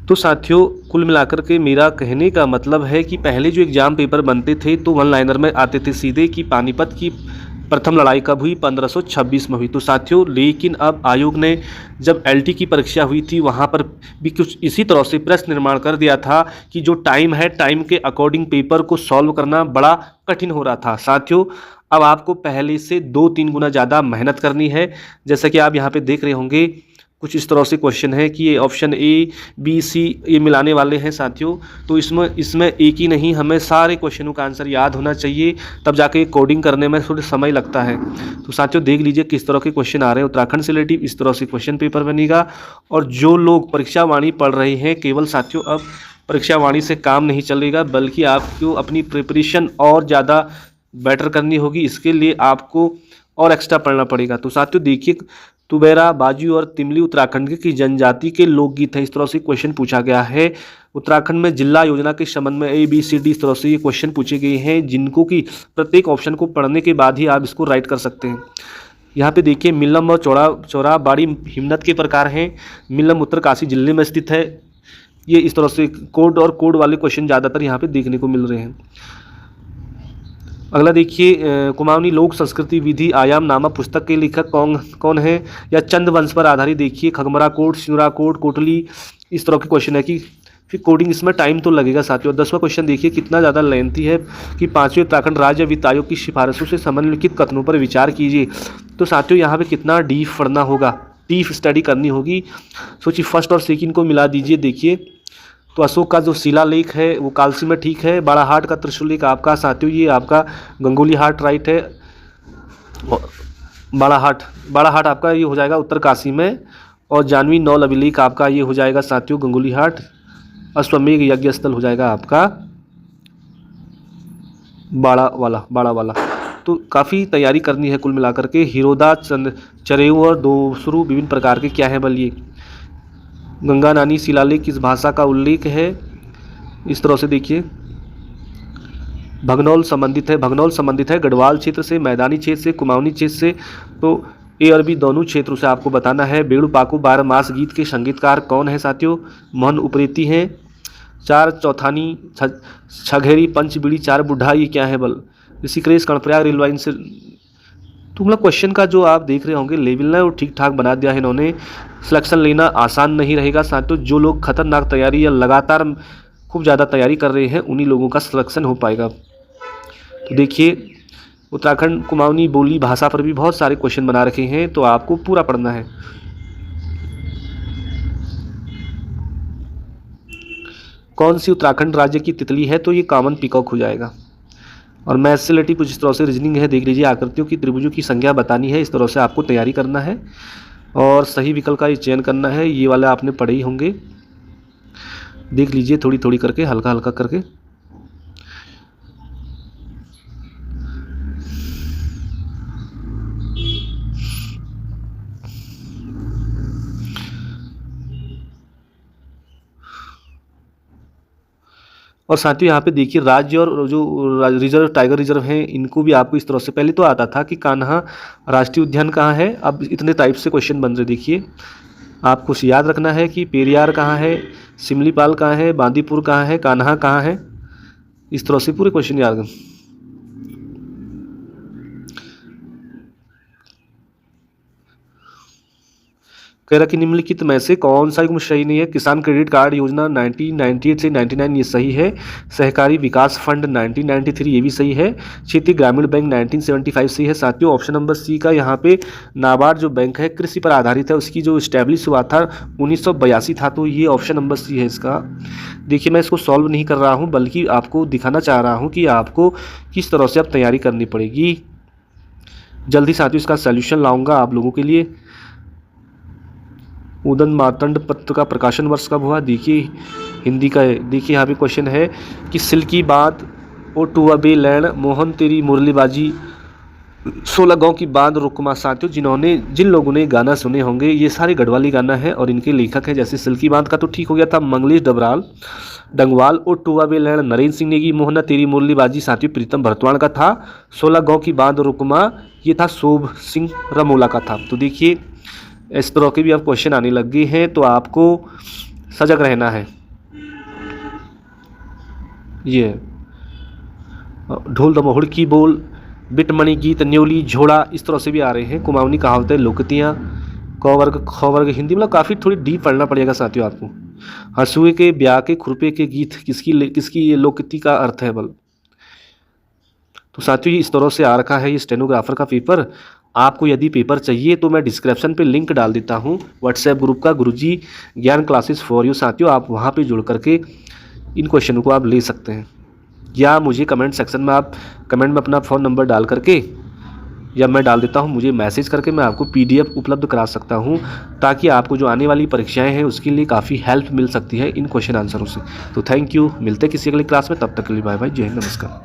तो साथियों, कुल मिलाकर के मेरा कहने का मतलब है कि पहले जो एग्ज़ाम पेपर बनते थे तो वन लाइनर में आते थे सीधे कि पानीपत की प्रथम लड़ाई कब हुई, 1526 में हुई। तो साथियों, लेकिन अब आयोग ने जब एलटी की परीक्षा हुई थी वहाँ पर भी कुछ इसी तरह से प्रश्न निर्माण कर दिया था कि जो टाइम है, टाइम के अकॉर्डिंग पेपर को सॉल्व करना बड़ा कठिन हो रहा था। साथियों, अब आपको पहले से 2-3 गुना ज़्यादा मेहनत करनी है। जैसा कि आप यहाँ पे देख रहे होंगे, कुछ इस तरह से क्वेश्चन है कि ये ऑप्शन ए, बी, सी ये मिलाने वाले हैं साथियों। तो इसमें एक ही नहीं, हमें सारे क्वेश्चनों का आंसर याद होना चाहिए, तब जाके कोडिंग करने में थोड़ा समय लगता है। तो साथियों, देख लीजिए किस तरह के क्वेश्चन आ रहे हैं। उत्तराखंड से रिलेटिव इस तरह से क्वेश्चन पेपर बनेगा। और जो लोग परीक्षा वाणी पढ़ रहे हैं, केवल साथियों अब परीक्षा वाणी से काम नहीं चलेगा, बल्कि आपको अपनी प्रिपरेशन और ज़्यादा बेटर करनी होगी। इसके लिए आपको और एक्स्ट्रा पढ़ना पड़ेगा। तो साथियों देखिए, तुबेरा, बाजू और तिमली उत्तराखंड की जनजाति के लोकगीत हैं। इस तरह से क्वेश्चन पूछा गया है। उत्तराखंड में जिला योजना के संबंध में ABCD इस तरह से ये क्वेश्चन पूछे गए हैं, जिनको कि प्रत्येक ऑप्शन को पढ़ने के बाद ही आप इसको राइट कर सकते हैं। यहाँ पे देखिए, मिलम और चौराबाड़ी हिमनद के प्रकार हैं। मिलम उत्तरकाशी जिले में स्थित है। ये इस तरह से कोड वाले क्वेश्चन ज़्यादातर यहाँ पे देखने को मिल रहे हैं। अगला देखिए, कुमाऊनी लोक संस्कृति विधि आयाम नामक पुस्तक के लेखक कौन है? या चंद वंश पर आधारित देखिए, खगमरा कोट, सिनुरा कोट, कोटली, इस तरह के क्वेश्चन है कि फिर कोडिंग इसमें टाइम तो लगेगा साथियों। 10वां क्वेश्चन देखिए कितना ज़्यादा लेंथी है कि 5वें उत्तराखंड राज्य वित्त आयोग की सिफारिशों से समन्वयित कथनों पर विचार कीजिए। तो साथियों यहाँ पे कितना डीप पढ़ना होगा, डीप स्टडी करनी होगी। सोचिए, फर्स्ट और सेकंड को मिला दीजिए। देखिए, तो अशोक का जो शिलालेख है वो कालसी में ठीक है। बाड़ाहाट का त्रिशूल लेख आपका साथियों ये आपका गंगोली हाट राइट है। बाड़ाहाट आपका ये हो जाएगा उत्तरकाशी में। और जानवी नौल अभिलेख आपका ये हो जाएगा साथियों गंगोली हाट। अश्वमेघ यज्ञ स्थल हो जाएगा आपका बाड़ा वाला। तो काफ़ी तैयारी करनी है कुल मिलाकर के। हिरोदा, चरेऊ और दोसरू विभिन्न प्रकार के क्या है बलिए। गंगा नानी शिलालेख किस भाषा का उल्लेख है? इस तरह से देखिए, भगनौल संबंधित है गढ़वाल क्षेत्र से, मैदानी क्षेत्र से, कुमाऊनी क्षेत्र से। तो ए और बी दोनों क्षेत्रों से आपको बताना है। बेड़ू पाकू 12 मास गीत के संगीतकार कौन है साथियों? मोहन उप्रेती हैं। 4 चौथानी, छघेरी, पंचबीड़ी, 4 बुढ़ा ये क्या है बल? ऋषिकेश कर्णप्रयाग रेल लाइन से। तो मतलब क्वेश्चन का जो आप देख रहे होंगे लेवल ना वो ठीक ठाक बना दिया है इन्होंने। सिलेक्शन लेना आसान नहीं रहेगा साथियों। जो लोग खतरनाक तैयारी या लगातार खूब ज़्यादा तैयारी कर रहे हैं उन्हीं लोगों का सिलेक्शन हो पाएगा। तो देखिए, उत्तराखंड कुमाऊनी बोली भाषा पर भी बहुत सारे क्वेश्चन बना रखे हैं, तो आपको पूरा पढ़ना है। कौन सी उत्तराखंड राज्य की तितली है? तो ये कॉमन पीकॉक हो जाएगा। और मैथ से रिलेटिव कुछ इस तरह से रीजनिंग है। देख लीजिए, आकृतियों की त्रिभुजों की संख्या बतानी है। इस तरह से आपको तैयारी करना है और सही विकल्प का चयन करना है। ये वाला आपने पढ़े ही होंगे। देख लीजिए थोड़ी थोड़ी करके, हल्का हल्का करके। और साथियों यहाँ पे देखिए, राज्य और जो रिजर्व, टाइगर रिजर्व हैं, इनको भी आपको इस तरह से, पहले तो आता था कि कान्हा राष्ट्रीय उद्यान कहाँ है, अब इतने टाइप से क्वेश्चन बन रहे। देखिए, आपको याद रखना है कि पेरियार कहाँ है, सिमलीपाल कहाँ है, बांदीपुर कहाँ है, कान्हा कहाँ है। इस तरह से पूरे क्वेश्चन याद रखें। कह रहा कि निम्नलिखित में से कौन सा युग्म सही नहीं है? किसान क्रेडिट कार्ड योजना 1998 से 99 ये सही है। सहकारी विकास फंड 1993 ये भी सही है। क्षेत्रीय ग्रामीण बैंक 1975 सही है साथियों। ऑप्शन नंबर सी का यहाँ पे नाबार्ड जो बैंक है कृषि पर आधारित है, उसकी जो इस्टेब्लिश हुआ था 1982 था, तो ये ऑप्शन नंबर सी है इसका। देखिए, मैं इसको सॉल्व नहीं कर रहा हूँ, बल्कि आपको दिखाना चाह रहा हूँ कि आपको किस तरह से अब तैयारी करनी पड़ेगी। जल्दी साथियों इसका सोल्यूशन लाऊंगा आप लोगों के लिए। उदन मार्तंड पत्र का प्रकाशन वर्ष कब हुआ? देखिए, हिंदी का है। देखिए, यहाँ पे क्वेश्चन है कि सिल्की बात, ओ टू अबे लैंड, मोहन तेरी मुरलीबाजी, 16 गाँव की बात, रुकमा। साथियों, जिन लोगों ने गाना सुने होंगे, ये सारे गढ़वाली गाना है और इनके लेखक हैं। जैसे सिल्की बात का तो ठीक हो गया था मंगलेश डंगवाल। ओ टू अबे लैंड नरेंद्र सिंह नेगी। मोहन तेरी मुरलीबाजी साथियों प्रीतम भरतवाण का था। 16 गाँव की बात रुकमा ये था शोभ सिंह रमोला का था। तो देखिए, इस तरह के भी अब क्वेश्चन आने लग गए हैं, तो आपको सजग रहना है। ये है। ढोल दमोहड़ की बोल, बिटमणि गीत, न्योली, झोड़ा, इस तरह से भी आ रहे हैं। कुमाऊनी कहावतें, लोकतियाँ, क वर्ग, ख वर्ग, हिंदी, मतलब काफ़ी थोड़ी डीप पढ़ना पड़ेगा साथियों आपको। हँसुए के, ब्याह के, खुरपे के गीत, किसकी ये लोकति का अर्थ है बल। तो साथियों इस तरह से आ रखा है ये स्टेनोग्राफर का पेपर। आपको यदि पेपर चाहिए तो मैं डिस्क्रिप्शन पे लिंक डाल देता हूँ व्हाट्सएप ग्रुप का, गुरुजी ज्ञान क्लासेस फॉर यू। साथियों आप वहाँ पे जुड़ करके इन क्वेश्चनों को आप ले सकते हैं, या मुझे कमेंट सेक्शन में आप कमेंट में अपना फ़ोन नंबर डाल करके, या मैं डाल देता हूँ, मुझे मैसेज करके मैं आपको PDF उपलब्ध करा सकता हूँ, ताकि आपको जो आने वाली परीक्षाएं हैं उसके लिए काफ़ी हेल्प मिल सकती है इन क्वेश्चन आंसरों से। तो थैंक यू, मिलते हैं किसी अगली क्लास में, तब तक के लिए बाय बाय, जय हिंद, नमस्कार।